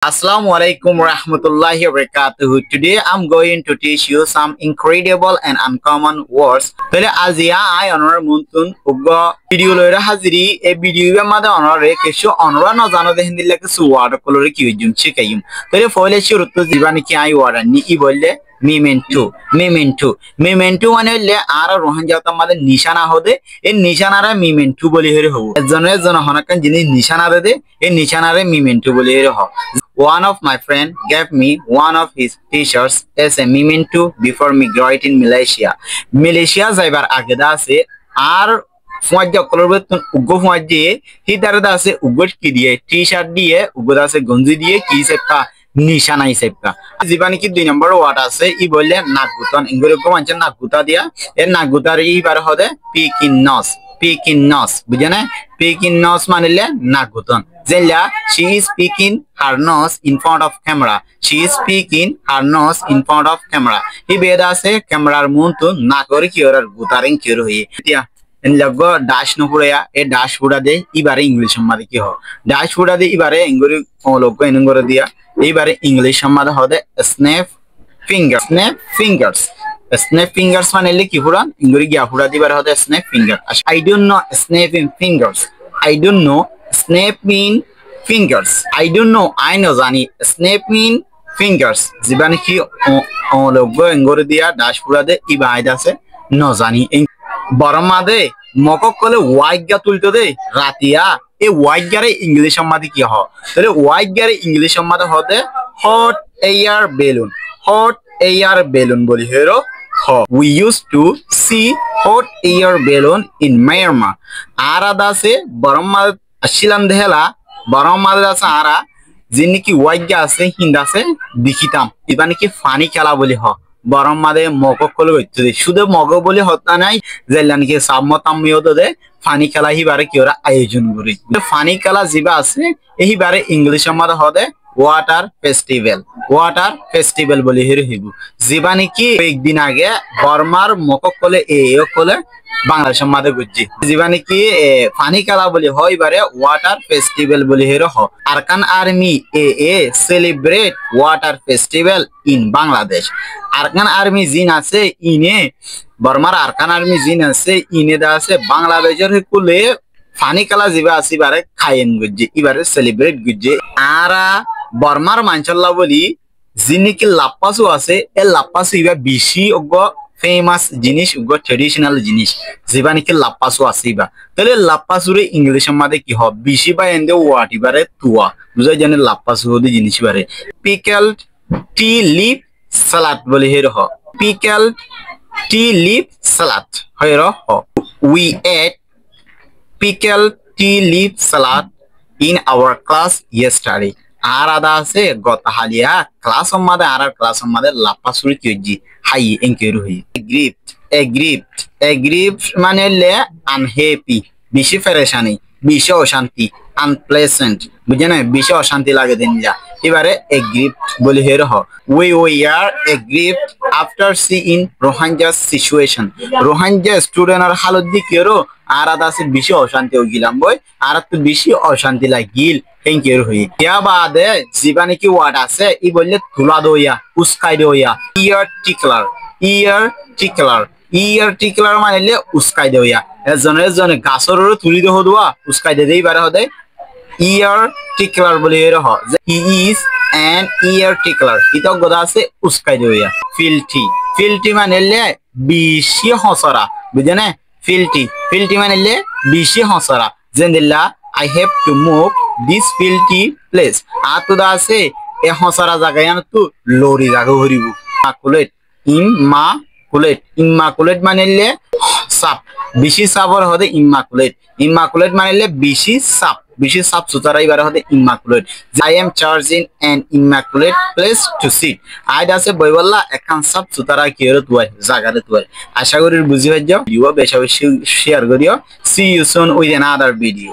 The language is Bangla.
Assalamualaikum warahmatullahi wabarakatuh. Today I'm going to teach you some incredible and uncommon words. Tole azia I honor muntun ugo video loira haziri e video mada honor re kesho honor no jano de hindi leke su word kolore ki jum chikayum. Tole foile shuruttu jibani ki ai word ni I bolle memento মানে হলে আর রোহান জাতা আমাদের নিশানা হবে এই নিশানারে মেমেন্টো বলি হরে হবো একজন হনাকান জিনিস নিশানা দে এই নিশানারে মেমেন্টো বলি হরে হ One of my friend gave me one of his t-shirts as a memento before migrating Malaysia. Malaysia যাইবার আগে দা আছে আর ফুয়াজ্জা কলরবেতন উগ্গ ফুয়াজ্জে হিদারদা আছে উগ্গট কি দিয়ে টি-শার্ট দিয়ে উগ্গদা আছে গঞ্জি দিয়ে কি সেপা নিশানা হিসেবকা জীবানি কি 2 নম্বর ওয়ার্ড আছে ই বললে নাকগুতন ইংরেজি কোমানছে নাকগুতা দিয়া এর নাকগুতার ইবার হবে পিকিনস বুঝেনা পিকিনস মানেলে নাকগুতন যেলা she is speaking her nose in front of camera ই বেদা আছে ক্যামেরার মুনতু না করে কি ওর গুতারিং কি হই দিয়া en lago dash no puraya e dash pura de ibare english made ki ho dash pura de ibare engori logo enengore dia ibare english made hode snap fingers manele ki pura engori gya pura dibare hode snap finger I don't know snapping fingers I don't know snapping fingers I don't know I know jani snapping fingers jibani ki logo engori dia dash pura de ibaida আছে no jani বরমাদে মকক কলে ওয়াইগা তুলতে দে রাতিয়া এ ওয়াইগারে ইংলিশ মাদে কি হ তাহলে ওয়াইগারে ইংলিশ মাদে হতে হট এয়ার বেলুন বলি হেরো হ we used to see hot air balloon in Myanmar আরাদা আছে বরমা আসিলাম দেহলা বরমাদে আছে আরা যিনি কি ওয়াইগা আছে হিন্দা আছে দেখিতাম ইবানি কি ফানি খেলা বলি হ বরম মাদে মকক কলে হইতে শুধু মগ বলে হতা নাই যেলান কি সাবমতামিও দে ফানি খেলা হিবারে কি ওরা আয়োজন করি ফানি খেলা জিবা আছে এই বারে ইংলিশ মাদে হদে ওয়াটার ফেস্টিভ্যাল বলি হিরো হিবু জিবানি কি একদিন আগে বর্মার মকক কলে এও কলে বাংলাদেশ মাদে গুজি জিবানি কি ফানি খেলা বলি হয় বারে ওয়াটার ফেস্টিভ্যাল বলি হিরো হ আরকান আর্মি এ celebrate water festival in Bangladesh Arakan army জিন আছে ইনে বর্মার আরকান আর্মি জিন আছে ইনে দা আছে বাংলাদেশের কুলে ফানি খেলা জিবা আছে বারে খায়েন গুজি ইবারে সেলিব্রেট গুজি আরা বর্মার মানচল্লা বলি যিনি কি লাপ্পাসু আছে এ লাপ্পাসু ইবা বেশি অগ ফেমাস জিনিস অগ ট্রেডিশনাল জিনিস জিবানি কি লাপ্পাসু আছে ইবা তাহলে লাপ্পাসুরে ইংলিশ মাদে কি হ বেশি বা এন্ডে ওয়াট ইবারে তুয়া বুঝাই জানে লাপ্পাসু হদি জিনিস বারে পিকেলড টি লিফ সালাদ বলি হের হ পিকেলড টি লিফ সালাদ হের হ we ate pickled tea leaf salad in our class yesterday আর আদা আছে গতহালিয়া ক্লাস মাদে আর ক্লাস মাদে লাপাসুরি কিজি হাই এনকেরু হই এগ্রিপ্ট মানে লে আনহ্যাপি বেশি ফেরেশানি বেশি অশান্তি আনপ্লেজেন্ট বুঝেন বেশি অশান্তি লাগে দিনলা এবারে এগ্রিপ্ট বলি হের হ we are aggrieved after seeing Rohingya situation Rohingya student আর হালত দি কেরো আর আদা আছে বেশি অশান্তি হইলাম বই আর তো বেশি অশান্তি লাগিল হেনকের হই ইয়া বাদে জীবানি কি ওয়ার্ড আছে ই বললে তুলা দইয়া উস্কাই দইয়া ইয়ার টিকলার মানেলে উস্কাই দইয়া এজনে গাছরর তুলি দহ দোয়া উস্কাই দে দেই বারে হদে ইয়ার টিকলার বলি এর হ he is an ear tickler ইতো গদা আছে উস্কাই দইয়া ফিল্টি মানেলে বেশি হসরা বুঝেনে ফিল্টি মানেলে বেশি হসরা জেনদিল্লা I have to move this filthy place. আতুদা আছে এ হসরা জায়গায় তো লরি জায়গা হরিবু ইম্মাকুলেট মানেলে সাপ বেশি সাপর হদে ইম্মাকুলেট মানেলে বেশি সাপ সুতরাই বারে হদে immaculate I am charging an immaculate place to sit আইড আছে বইবল্লা একান সাপ সুতরা কি হরে তুই জায়গাতে তুই আশা করি বুঝি হই যাও ভিডিও বেশি বেশি শেয়ার করিও see you soon with another video